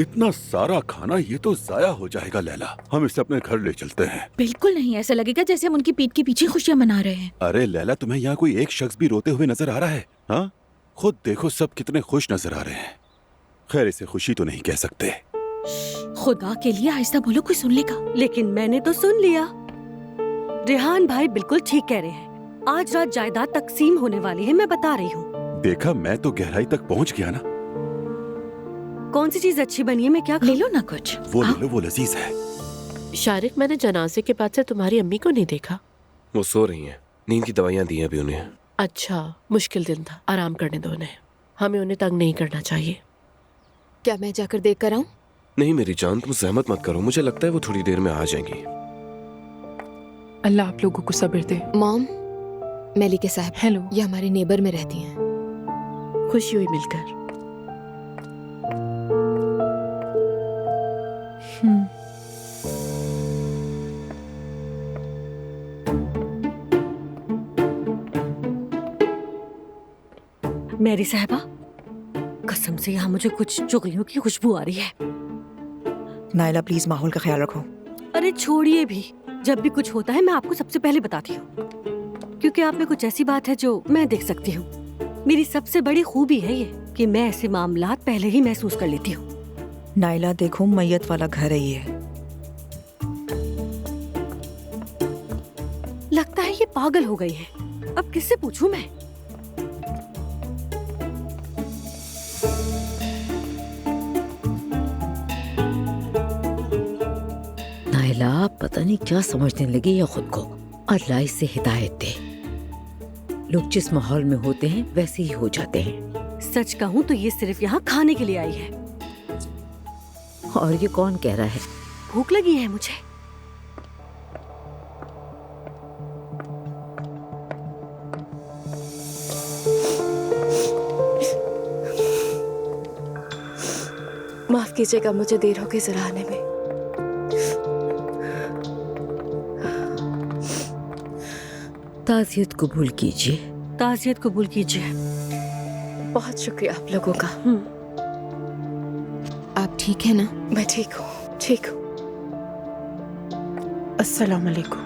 इतना सारा खाना, ये तो जाया हो जाएगा लैला। हम इसे अपने घर ले चलते हैं। बिल्कुल नहीं, ऐसा लगेगा जैसे हम उनकी पीठ के पीछे खुशियां मना रहे हैं। अरे लैला, तुम्हें यहाँ कोई एक शख्स भी रोते हुए नजर आ रहा है? हाँ, खुद देखो सब कितने खुश नजर आ रहे हैं। खैर, इसे खुशी तो नहीं कह सकते। खुदा के लिए आहिस्ता बोलो, कोई सुन लेगा। लेकिन मैंने तो सुन लिया। रेहान भाई बिल्कुल ठीक कह रहे हैं। आज रात जायदाद तकसीम होने वाली है, मैं बता रही हूँ। देखा, मैं तो गहराई तक पहुँच गया ना। कौन सी चीज अच्छी बनी है, मैं क्या ले लो ना कुछ। वो ले लो, वो लजीज है। शारिक, मैंने जनाजे के बाद से तुम्हारी अम्मी को नहीं देखा। वो सो रही हैं, नींद की दवाइयाँ दी हैं अभी उन्हें। अच्छा, मुश्किल दिन था, आराम करने दो उन्हें। हमें उन्हें तंग नहीं करना चाहिए। क्या मैं जाकर देख कर आऊं? नहीं मेरी जान, तुम सहमत मत करो, मुझे लगता है वो थोड़ी देर में आ जाएंगी। अल्लाह आप लोगों को सब्र दे। मॉम, मेलिके साहब, हेलो। ये हमारे नेबर में रहती हैं। खुशी हुई मिलकर। मेरी साहबा, कसम से यहाँ मुझे कुछ चुगलियों की खुशबू आ रही है। नायला प्लीज माहौल का ख्याल रखो। अरे छोड़िए भी, जब भी कुछ होता है मैं आपको सबसे पहले बताती हूँ, क्योंकि आप में कुछ ऐसी बात है जो मैं देख सकती हूँ। मेरी सबसे बड़ी खूबी है ये कि मैं ऐसे मामलात पहले ही महसूस कर लेती हूँ। नायला देखो, मैयत वाला घर है ये। लगता है ये पागल हो गई है। अब किससे पूछूं मैं? नायला पता नहीं क्या समझने लगी है खुद को। अल्लाह इससे हिदायत दे। लोग जिस माहौल में होते हैं वैसे ही हो जाते हैं। सच कहूँ तो ये सिर्फ यहाँ खाने के लिए आई है। और ये कौन कह रहा है? भूख लगी है मुझे। माफ कीजिएगा, मुझे देर हो गई जरा आने में। ताज़ियत कबूल कीजिए। ताज़ियत कबूल कीजिए। बहुत शुक्रिया आप लोगों का। आप ठीक है ना? मैं ठीक हूँ, ठीक हूँ। अस्सलाम वालेकुम।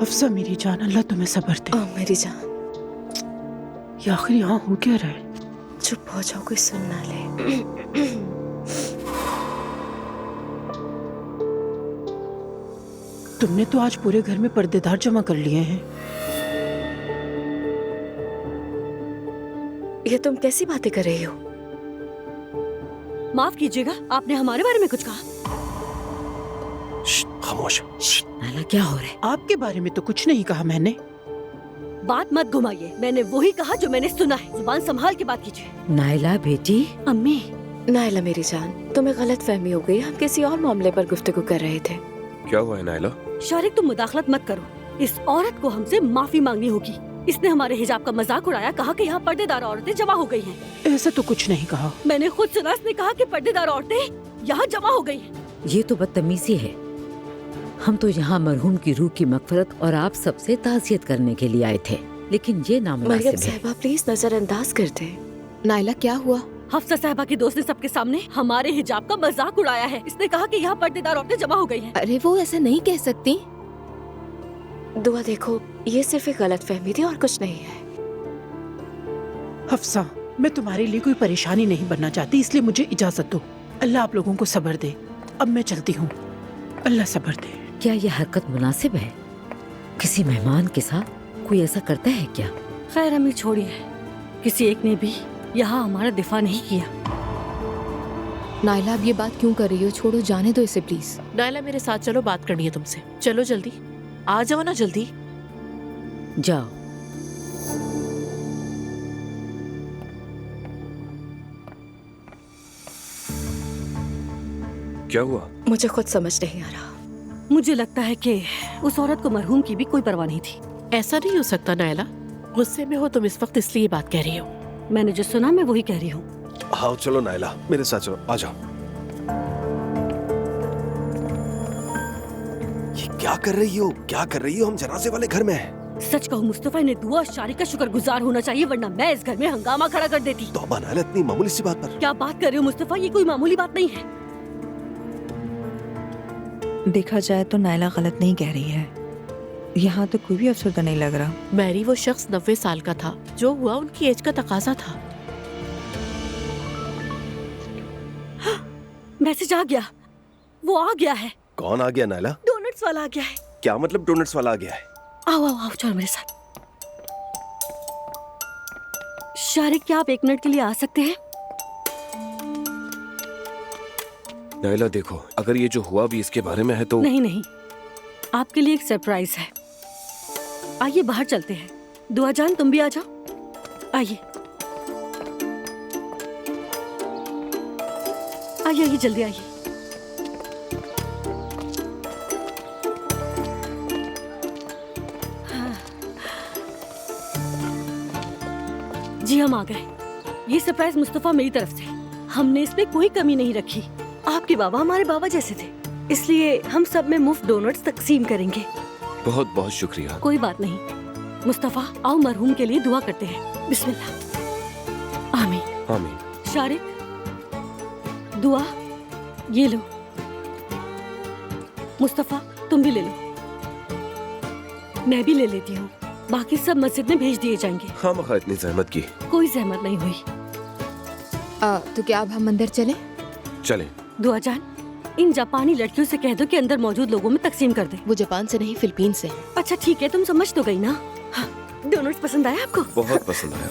हफ्सा मेरी जान, अल्लाह तुम्हें सब्र दे। मेरी जान, ये आखिर यहाँ हो क्या रहा है? चुप हो जाओ, कोई सुन ना ले। तुमने तो आज पूरे घर में पर्देदार जमा कर लिए हैं। ये तुम कैसी बातें कर रही हो? माफ कीजिएगा, आपने हमारे बारे में कुछ कहा? खामोश। नायला क्या हो रहा है? आपके बारे में तो कुछ नहीं कहा मैंने। बात मत घुमाइए, मैंने वही कहा जो मैंने सुना है। जुबान संभाल के बात कीजिए। नायला बेटी। अम्मी। नायला मेरी जान, तुम्हें गलत फहमी हो गई। हम किसी और मामले पर गुफ्तगू कर रहे थे। क्या हुआ है नायला? शारिक, तुम मुदाखलत मत करो। इस औरत को हमसे माफी मांगनी होगी। इसने हमारे हिजाब का मजाक उड़ाया, कहा कि यहाँ पर्देदार औरतें जमा हो गई हैं। ऐसा तो कुछ नहीं कहा। मैंने खुद सुना, इसने कहा कि पर्देदार औरतें यहाँ जमा हो गई हैं। ये तो बदतमीजी है। हम तो यहाँ मरहूम की रूह की मगफरत और आप सबसे ताज़ियत करने के लिए आए थे, लेकिन ये मरियम नामुनासिब है। साहिबा प्लीज नजरअंदाज कर दे। नायला क्या हुआ? हफ्सा साहिबा की दोस्त ने सबके सामने हमारे हिजाब का मजाक उड़ाया है। इसने कहा कि यहाँ पर्देदार औरतें जमा हो गई हैं। अरे वो ऐसा नहीं कह सकती। दुआ देखो, ये सिर्फ एक गलत फहमी थी और कुछ नहीं है। हफ्सा, मैं तुम्हारे लिए कोई परेशानी नहीं बनना चाहती, इसलिए मुझे इजाजत दो। अल्लाह आप लोगों को सब्र दे। अब मैं चलती हूँ। अल्लाह सब्र दे। क्या ये हरकत मुनासिब है? किसी मेहमान के साथ कोई ऐसा करता है क्या? खैर अम्मी छोड़िए, किसी एक ने भी यहाँ हमारा दिफा नहीं किया। नायला, अब ये बात क्यों कर रही हो? छोड़ो, जाने दो इसे प्लीज। नायला मेरे साथ चलो, बात करनी है तुमसे। चलो जल्दी आ जाओ ना, जल्दी जाओ। क्या हुआ? मुझे खुद समझ नहीं आ रहा। मुझे लगता है कि उस औरत को मरहूम की भी कोई परवाह नहीं थी। ऐसा नहीं हो सकता नायला, गुस्से में हो तुम इस वक्त, इसलिए बात कह रही हो। मैंने जो सुना मैं वही कह रही हूँ। हाँ चलो नायला, मेरे साथ चलो, आ जाओ। ये क्या कर रही हो? क्या कर रही हो? हम जनाजे वाले घर में हैं। सच कहूँ मुस्तफा, इन्हें दुआ और शारिक का शुक्रगुजार होना चाहिए, वरना मैं इस घर में हंगामा खड़ा कर देती। तौबा नायला, इतनी मामूली सी बात पर। क्या बात कर रहे हो मुस्तफा, ये कोई मामूली बात नहीं है। देखा जाए तो नायला गलत नहीं कह रही है। यहाँ तो कोई भी अफसरदा नहीं लग रहा। मैरी, वो शख्स 90 साल का था। जो हुआ उनकी एज का तकाजा था। मैसेज आ गया, वो आ गया है। कौन आ गया नायला? डोनट्स वाला आ गया है। क्या मतलब डोनट्स वाला आ गया है? आओ आओ आओ, चलो मेरे साथ। शारिक, क्या आप 1 मिनट के लिए आ सकते हैं? नायला देखो, अगर ये जो हुआ भी इसके बारे में है तो नहीं नहीं, आपके लिए एक सरप्राइज है। आइए बाहर चलते हैं। दुआ जान, तुम भी आ जाओ। आइए आइए आइए, जल्दी आइए। हाँ। जी हम आ गए। ये सरप्राइज मुस्तफा मेरी तरफ से। हमने इसमें कोई कमी नहीं रखी। आपके बाबा हमारे बाबा जैसे थे, इसलिए हम सब में मुफ्त डोनट्स तकसीम करेंगे। बहुत बहुत शुक्रिया। कोई बात नहीं। मुस्तफा, आओ मरहूम के लिए दुआ करते हैं। बिस्मिल्लाह। आमीन। आमीन। शारिक, दुआ ये लो। मुस्तफा, तुम भी ले लो। मैं भी ले लेती हूँ। बाकी सब मस्जिद में भेज दिए जाएंगे। हाँ मखा, इतनी जहमत की। कोई जहमत नहीं हुई। तो क्या अब हम अंदर चलें? चलें। दुआ जान, इन जापानी लड़कियों से कह दो कि अंदर मौजूद लोगों में तकसीम कर दे। वो जापान से नहीं, फिलीपींस से हैं। अच्छा ठीक है, तुम समझ तो गई ना। हाँ, डोनट्स पसंद आया आपको? बहुत पसंद आया।